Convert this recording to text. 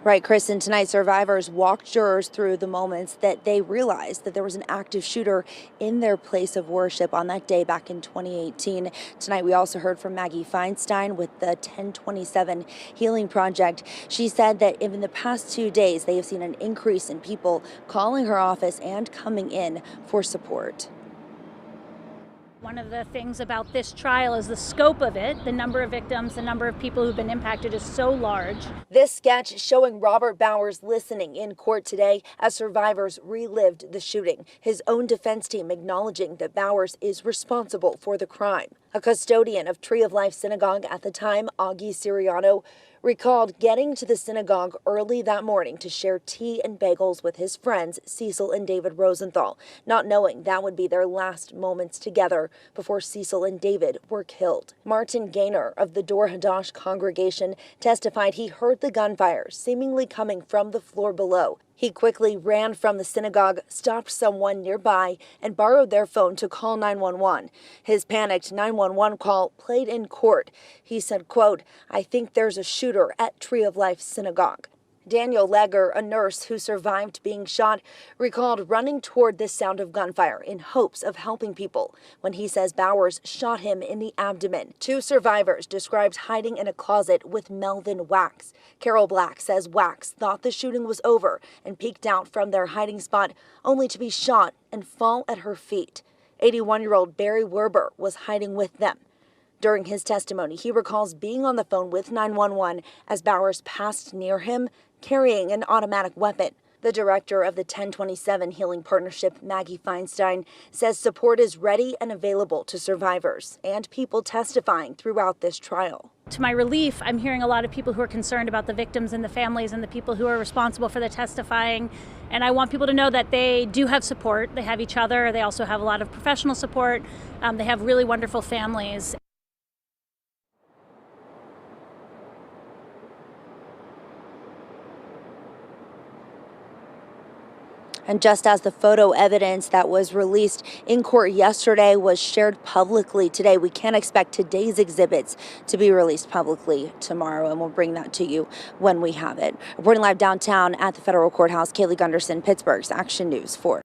Right, Kristen, tonight survivors walked jurors through the moments that they realized that there was an active shooter in their place of worship on that day back in 2018. Tonight we also heard from Maggie Feinstein with the 1027 Healing Project. She said that in the past 2 days they have seen an increase in people calling her office and coming in for support. One of the things about this trial is the scope of it. The number of victims, the number of people who've been impacted is so large. This sketch showing Robert Bowers listening in court today as survivors relived the shooting. His own defense team acknowledging that Bowers is responsible for the crime. A custodian of Tree of Life Synagogue at the time, Augie Siriano, recalled getting to the synagogue early that morning to share tea and bagels with his friends Cecil and David Rosenthal, not knowing that would be their last moments together before Cecil and David were killed. Martin Gaynor of the Dor Hadash congregation testified he heard the gunfire seemingly coming from the floor below. He quickly ran from the synagogue, stopped someone nearby, and borrowed their phone to call 911. His panicked 911 call played in court. He said, quote, "I think there's a shooter at Tree of Life Synagogue." Daniel Legger, a nurse who survived being shot, recalled running toward this sound of gunfire in hopes of helping people when he says Bowers shot him in the abdomen. Two survivors described hiding in a closet with Melvin Wax. Carol Black says Wax thought the shooting was over and peeked out from their hiding spot only to be shot and fall at her feet. 81-year-old Barry Werber was hiding with them. During his testimony, he recalls being on the phone with 911 as Bowers passed near him, carrying an automatic weapon. The director of the 1027 Healing Partnership, Maggie Feinstein, says support is ready and available to survivors and people testifying throughout this trial. To my relief, I'm hearing a lot of people who are concerned about the victims and the families and the people who are responsible for the testifying. And I want people to know that they do have support. They have each other. They also have a lot of professional support. They have really wonderful families. And just as the photo evidence that was released in court yesterday was shared publicly today, we can expect today's exhibits to be released publicly tomorrow, and we'll bring that to you when we have it. Reporting live downtown at the federal courthouse, Kaylee Gunderson, Pittsburgh's Action News 4.